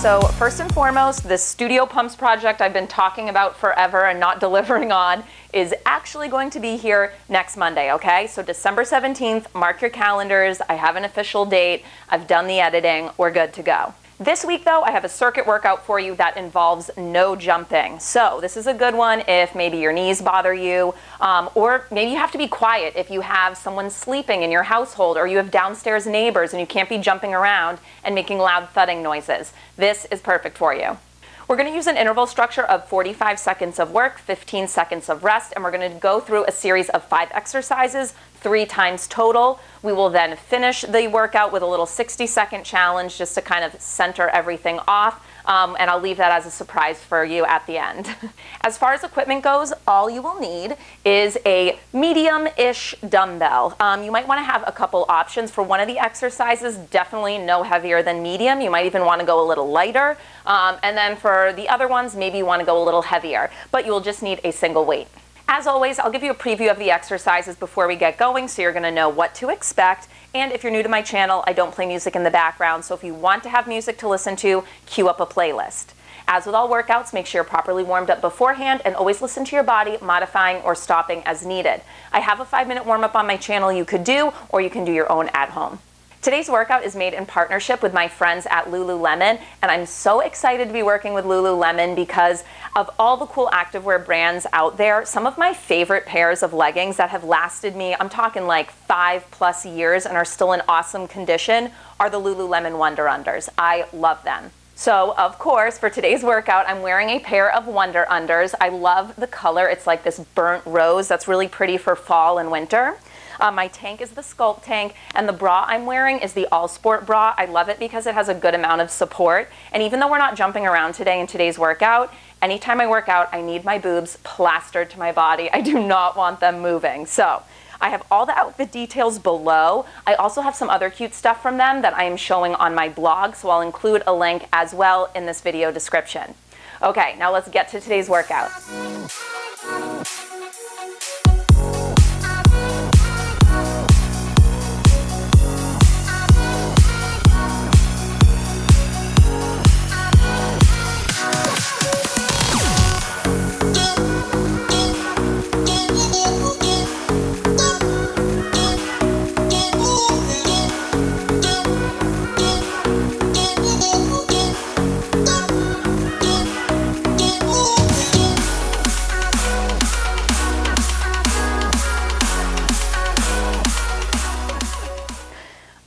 So first and foremost, this studio pumps project I've been talking about forever and not delivering on is actually going to be here next Monday, okay? So December 17th, mark your calendars. I have an official date. I've done the editing. We're good to go. This week though, I have a circuit workout for you that involves no jumping. So this is a good one if maybe your knees bother you, or maybe you have to be quiet if you have someone sleeping in your household, or you have downstairs neighbors and you can't be jumping around and making loud thudding noises. This is perfect for you. We're going to use an interval structure of 45 seconds of work, 15 seconds of rest, and we're going to go through a series of 5 exercises, 3 times total. We will then finish the workout with a little 60-second challenge just to kind of center everything off, and I'll leave that as a surprise for you at the end. As far as equipment goes, all you will need is a medium-ish dumbbell. You might want to have a couple options. For one of the exercises, definitely no heavier than medium. You might even want to go a little lighter, and then for the other ones, maybe you want to go a little heavier, but you will just need a single weight. As always, I'll give you a preview of the exercises before we get going so you're going to know what to expect. And if you're new to my channel, I don't play music in the background, so if you want to have music to listen to, cue up a playlist. As with all workouts, make sure you're properly warmed up beforehand and always listen to your body, modifying or stopping as needed. I have a 5-minute warm-up on my channel you could do, or you can do your own at home. Today's workout is made in partnership with my friends at Lululemon, and I'm so excited to be working with Lululemon because of all the cool activewear brands out there. Some of my favorite pairs of leggings that have lasted me, I'm talking like 5+ years and are still in awesome condition, are the Lululemon Wunder Unders. I love them. So, of course, for today's workout, I'm wearing a pair of Wunder Unders. I love the color. It's like this burnt rose that's really pretty for fall and winter. My tank is the Sculpt tank, and the bra I'm wearing is the All Sport bra. I love it because it has a good amount of support, and even though we're not jumping around today in today's workout, anytime I work out, I need my boobs plastered to my body. I do not want them moving. So I have all the outfit details below. I also have some other cute stuff from them that I am showing on my blog, so I'll include a link as well in this video description. Okay, now let's get to today's workout.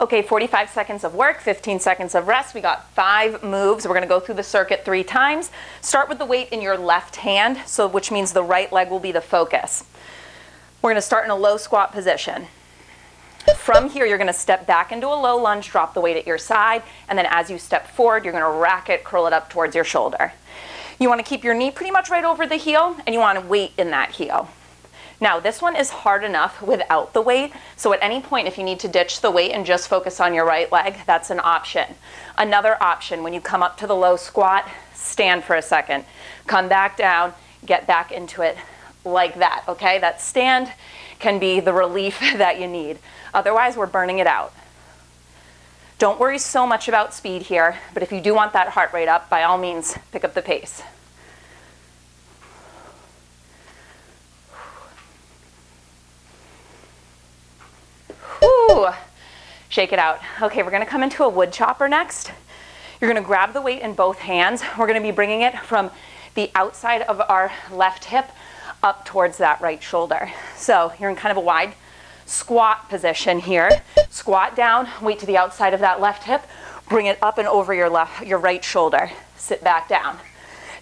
Okay, 45 seconds of work, 15 seconds of rest. We got 5 moves. We're going to go through the circuit 3 times. Start with the weight in your left hand, which means the right leg will be the focus. We're going to start in a low squat position. From here, you're going to step back into a low lunge, drop the weight at your side, and then as you step forward, you're going to rack it, curl it up towards your shoulder. You want to keep your knee pretty much right over the heel, and you want to weight in that heel. Now, this one is hard enough without the weight, so at any point if you need to ditch the weight and just focus on your right leg, that's an option. Another option, when you come up to the low squat, stand for a second. Come back down, get back into it like that, okay? That stand can be the relief that you need. Otherwise, we're burning it out. Don't worry so much about speed here, but if you do want that heart rate up, by all means, pick up the pace. Whew. Shake it out. Okay, we're going to come into a wood chopper next. You're going to grab the weight in both hands. We're going to be bringing it from the outside of our left hip up towards that right shoulder. So you're in kind of a wide squat position here. Squat down, weight to the outside of that left hip, bring it up and over your right shoulder. Sit back down.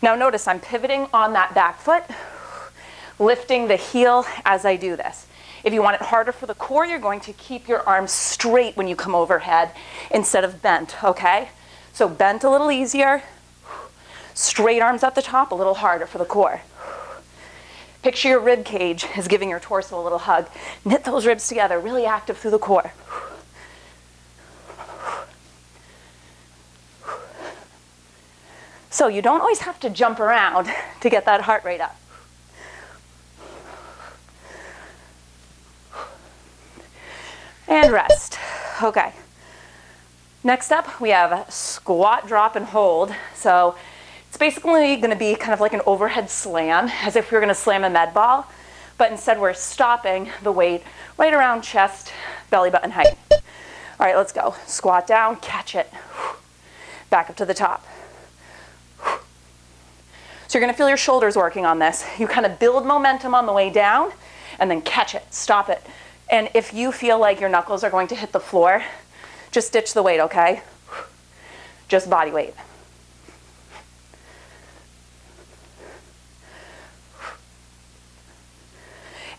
Now notice I'm pivoting on that back foot, lifting the heel as I do this. If you want it harder for the core, you're going to keep your arms straight when you come overhead instead of bent, okay? So bent a little easier, straight arms at the top, a little harder for the core. Picture your rib cage as giving your torso a little hug. Knit those ribs together, really active through the core. So you don't always have to jump around to get that heart rate up. And rest. Okay. Next up, we have squat, drop, and hold. So it's basically going to be kind of like an overhead slam, as if we were going to slam a med ball, but instead we're stopping the weight right around chest, belly button height. All right, let's go. Squat down, catch it. Back up to the top. So you're going to feel your shoulders working on this. You kind of build momentum on the way down, and then catch it, stop it. And if you feel like your knuckles are going to hit the floor, just ditch the weight, okay? Just body weight.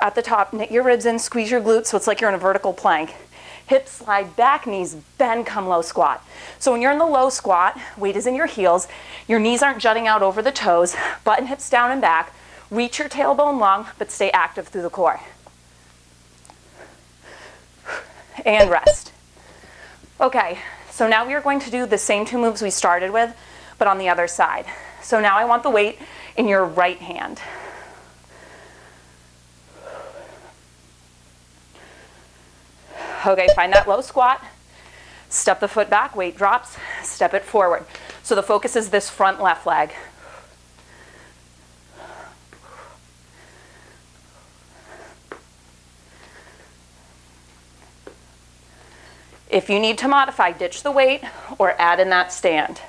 At the top, knit your ribs in, squeeze your glutes so it's like you're in a vertical plank. Hips slide back, knees bend, come low squat. So when you're in the low squat, weight is in your heels, your knees aren't jutting out over the toes, button hips down and back, reach your tailbone long, but stay active through the core. And rest. Okay, so now we are going to do the same two moves we started with, but on the other side. So now I want the weight in your right hand. Okay, find that low squat, step the foot back, weight drops, step it forward. So the focus is this front left leg. If you need to modify, ditch the weight or add in that stand.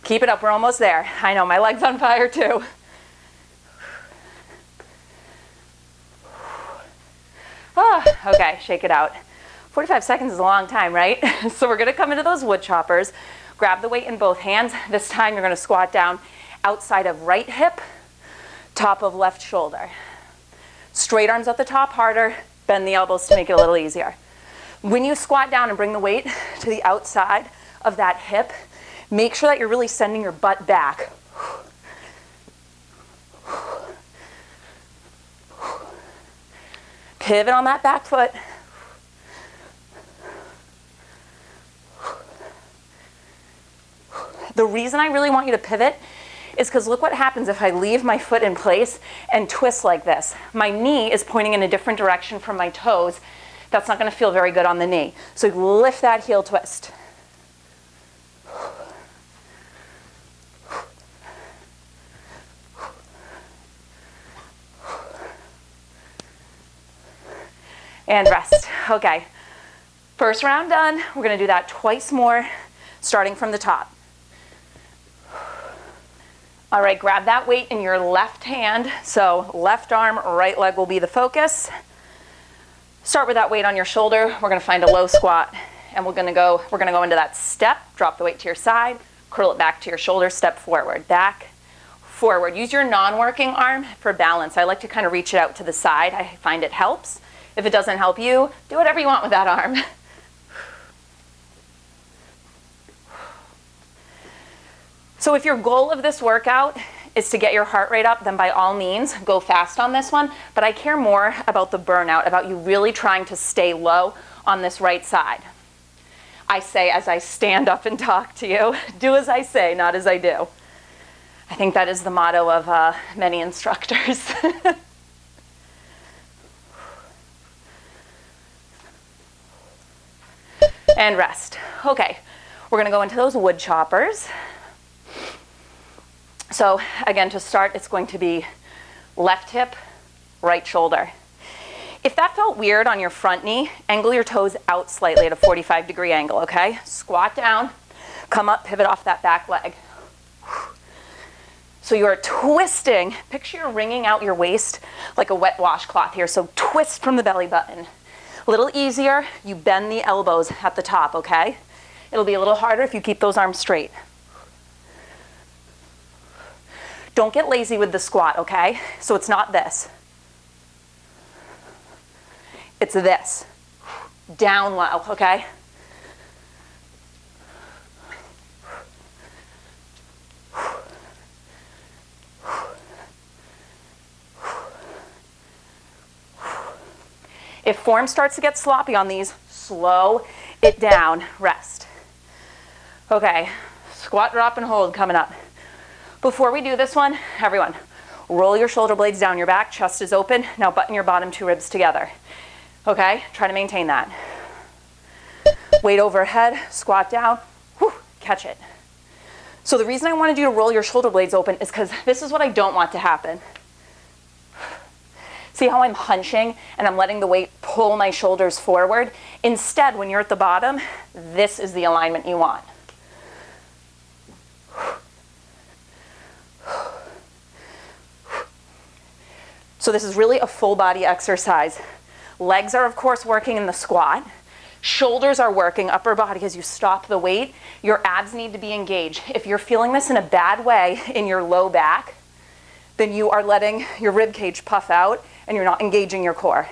Keep it up, we're almost there. I know, my leg's on fire too. Oh, okay, shake it out. 45 seconds is a long time, right? So we're gonna come into those wood choppers, grab the weight in both hands. This time you're gonna squat down outside of right hip, top of left shoulder. Straight arms at the top, harder, bend the elbows to make it a little easier. When you squat down and bring the weight to the outside of that hip, make sure that you're really sending your butt back. Pivot on that back foot. The reason I really want you to pivot is because look what happens if I leave my foot in place and twist like this. My knee is pointing in a different direction from my toes. That's not going to feel very good on the knee. So lift that heel twist. And rest. Okay, first round done. We're gonna do that twice more, starting from the top. All right, grab that weight in your left hand. So left arm, right leg will be the focus. Start with that weight on your shoulder. We're gonna find a low squat, and we're gonna go into that step, drop the weight to your side, curl it back to your shoulder, step forward, back, forward. Use your non-working arm for balance. I like to kind of reach it out to the side. I find it helps. If it doesn't help you, do whatever you want with that arm. So if your goal of this workout is to get your heart rate up, then by all means, go fast on this one. But I care more about the burnout, about you really trying to stay low on this right side. I say as I stand up and talk to you, do as I say, not as I do. I think that is the motto of many instructors. And rest. Okay, we're gonna go into those wood choppers. So again, to start, it's going to be left hip, right shoulder. If that felt weird on your front knee, angle your toes out slightly at a 45-degree angle, okay? Squat down, come up, pivot off that back leg. So you're twisting, picture you're wringing out your waist like a wet washcloth here, so twist from the belly button. A little easier, you bend the elbows at the top, okay? It'll be a little harder if you keep those arms straight. Don't get lazy with the squat, okay? So it's not this. It's this. Down low, okay? If form starts to get sloppy on these, slow it down, rest. Okay, squat, drop, and hold coming up. Before we do this one, everyone, roll your shoulder blades down your back, chest is open. Now button your bottom two ribs together. Okay, try to maintain that. Weight overhead, squat down, whew, catch it. So the reason I wanted you to roll your shoulder blades open is because this is what I don't want to happen. See how I'm hunching and I'm letting the weight pull my shoulders forward? Instead, when you're at the bottom, this is the alignment you want. So this is really a full body exercise. Legs are, of course, working in the squat. Shoulders are working, upper body as you stop the weight. Your abs need to be engaged. If you're feeling this in a bad way in your low back, then you are letting your rib cage puff out and you're not engaging your core.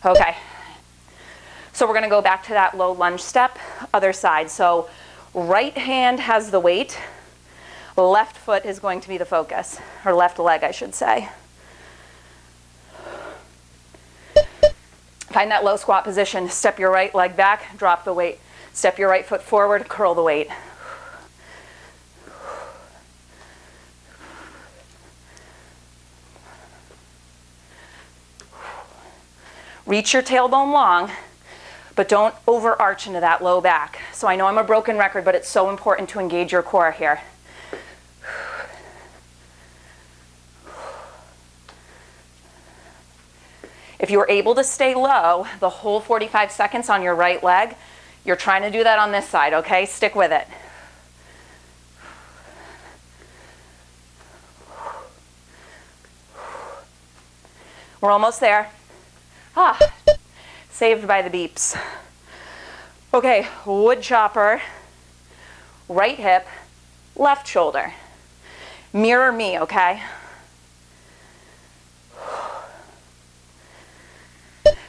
Okay, so we're gonna go back to that low lunge step, other side. So right hand has the weight, left foot is going to be the focus, or left leg, I should say. Find that low squat position, step your right leg back, drop the weight. Step your right foot forward, curl the weight. Reach your tailbone long, but don't overarch into that low back. So I know I'm a broken record, but it's so important to engage your core here. If you are able to stay low the whole 45 seconds on your right leg, you're trying to do that on this side, okay? Stick with it. We're almost there. Ah, saved by the beeps. Okay, wood chopper, right hip, left shoulder. Mirror me, okay?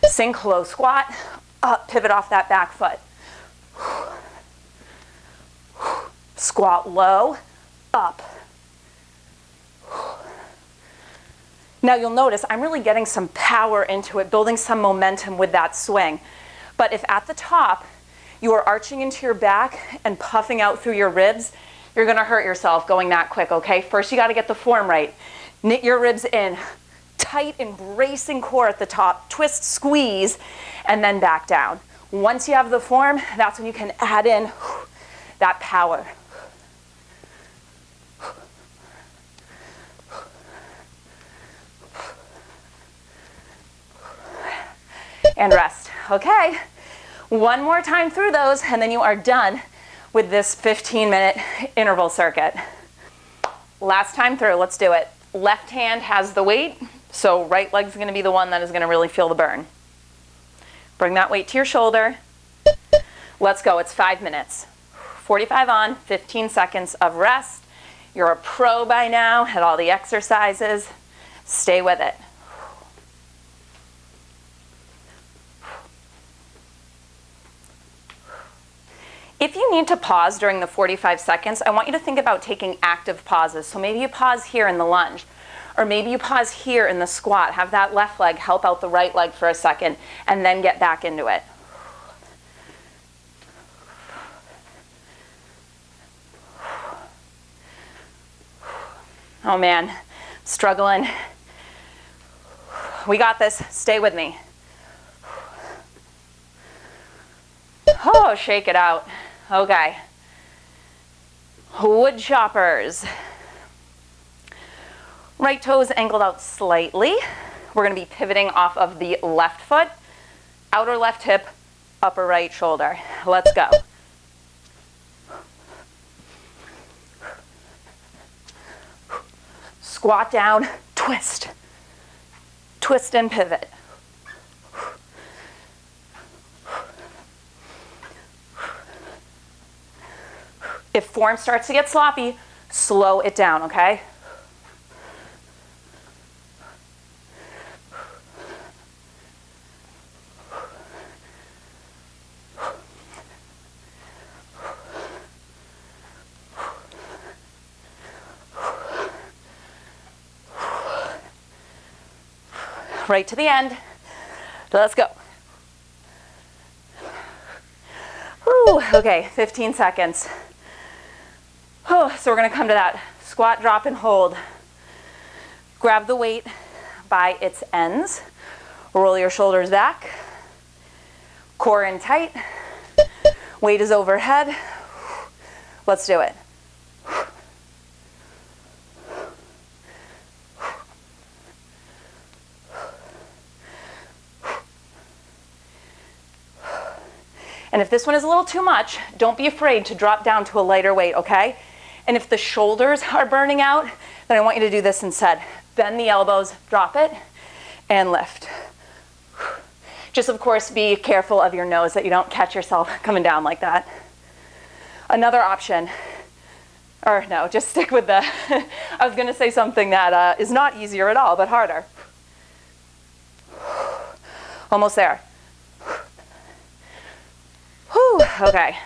Sink low squat, up, pivot off that back foot. Squat low, up. Now you'll notice I'm really getting some power into it, building some momentum with that swing. But if at the top you are arching into your back and puffing out through your ribs, you're gonna hurt yourself going that quick, okay? First you gotta get the form right. Knit your ribs in, tight embracing core at the top, twist, squeeze, and then back down. Once you have the form, that's when you can add in that power. And rest. Okay, one more time through those and then you are done with this 15-minute interval circuit. Last time through, let's do it. Left hand has the weight, so right leg's gonna be the one that is gonna really feel the burn. Bring that weight to your shoulder. Let's go, it's 5 minutes. 45 on, 15 seconds of rest. You're a pro by now at all the exercises. Stay with it. If you need to pause during the 45 seconds, I want you to think about taking active pauses. So maybe you pause here in the lunge, or maybe you pause here in the squat. Have that left leg help out the right leg for a second, and then get back into it. Oh man, struggling. We got this, stay with me. Oh, shake it out. Okay. Woodchoppers. Right toes angled out slightly. We're going to be pivoting off of the left foot, outer left hip, upper right shoulder. Let's go. Squat down, twist. Twist and pivot. If form starts to get sloppy, slow it down, okay? right to the end. Let's go. Whew, okay, 15 seconds. Oh, so we're gonna come to that squat, drop, and hold. Grab the weight by its ends. Roll your shoulders back. Core in tight. Weight is overhead. Let's do it. And if this one is a little too much, don't be afraid to drop down to a lighter weight, okay? And if the shoulders are burning out, then I want you to do this instead. Bend the elbows, drop it, and lift. Just, of course, be careful of your nose that you don't catch yourself coming down like that. Another option, or no, just stick with the, I was gonna say something that is not easier at all, but harder. Almost there. Whew, okay.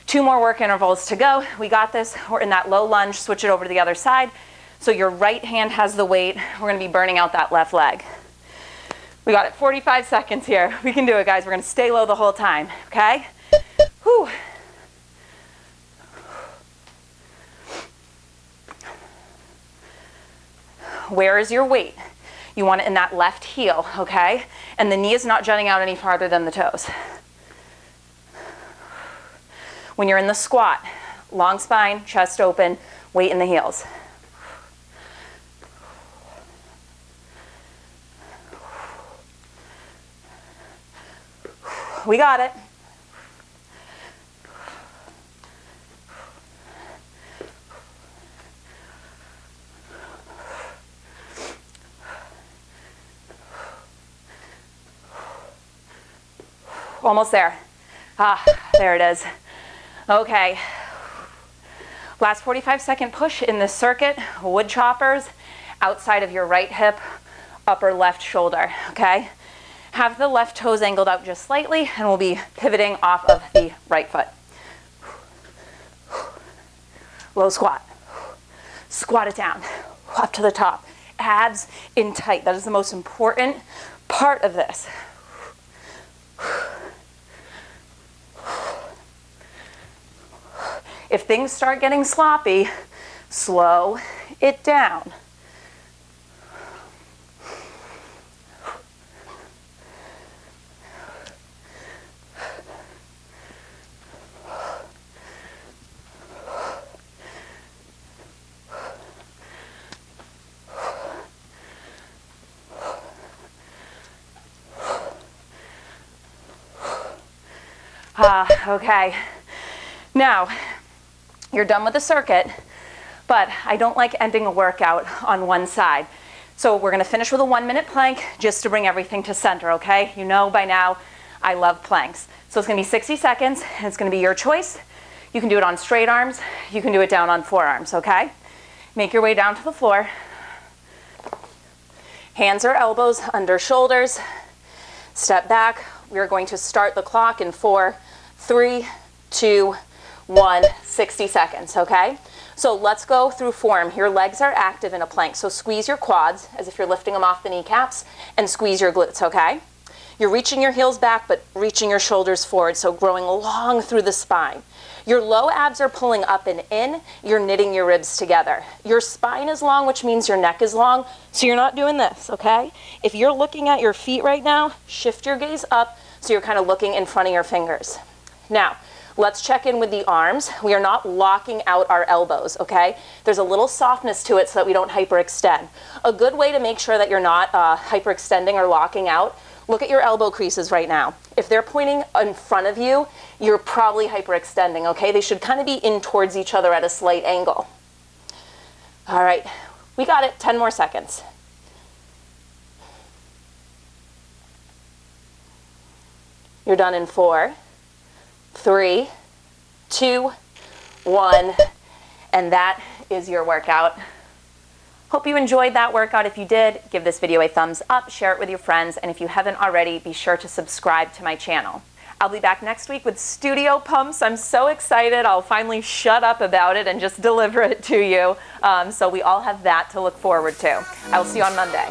2 more work intervals to go. We got this. We're in that low lunge. Switch it over to the other side. So your right hand has the weight. We're going to be burning out that left leg. We got it. 45 seconds here. We can do it, guys. We're going to stay low the whole time, okay? Whew. Where is your weight? You want it in that left heel, okay? And the knee is not jutting out any farther than the toes. When you're in the squat, long spine, chest open, weight in the heels. We got it. Almost there. Ah, there it is. Okay, last 45-second push in this circuit, Woodchoppers, outside of your right hip, upper left shoulder, okay? Have the left toes angled out just slightly, and we'll be pivoting off of the right foot. Low squat. Squat it down, up to the top. Abs in tight. That is the most important part of this. If things start getting sloppy, slow it down. Okay. Now, you're done with the circuit, but I don't like ending a workout on one side. So we're gonna finish with a 1-minute plank just to bring everything to center, okay? You know by now I love planks. So it's gonna be 60 seconds, and it's gonna be your choice. You can do it on straight arms, you can do it down on forearms, okay? Make your way down to the floor. Hands or elbows under shoulders. Step back. We're going to start the clock in 4, 3, 2, 1, 60 seconds, okay? So let's go through form. Your legs are active in a plank, so squeeze your quads as if you're lifting them off the kneecaps, and squeeze your glutes, okay? You're reaching your heels back, but reaching your shoulders forward, so growing long through the spine. Your low abs are pulling up and in. You're knitting your ribs together. Your spine is long, which means your neck is long, so you're not doing this, okay? If you're looking at your feet right now, shift your gaze up so you're kind of looking in front of your fingers. Now, let's check in with the arms. We are not locking out our elbows, okay? There's a little softness to it so that we don't hyperextend. A good way to make sure that you're not hyperextending or locking out, look at your elbow creases right now. If they're pointing in front of you, you're probably hyperextending, okay? They should kind of be in towards each other at a slight angle. All right, we got it. 10 more seconds. You're done in 4, 3, 2, 1, and that is your workout. Hope you enjoyed that workout. If you did, give this video a thumbs up, share it with your friends, and if you haven't already, be sure to subscribe to my channel. I'll be back next week with studio pumps. I'm so excited. I'll finally shut up about it and just deliver it to you. So we all have that to look forward to. I will see you on Monday.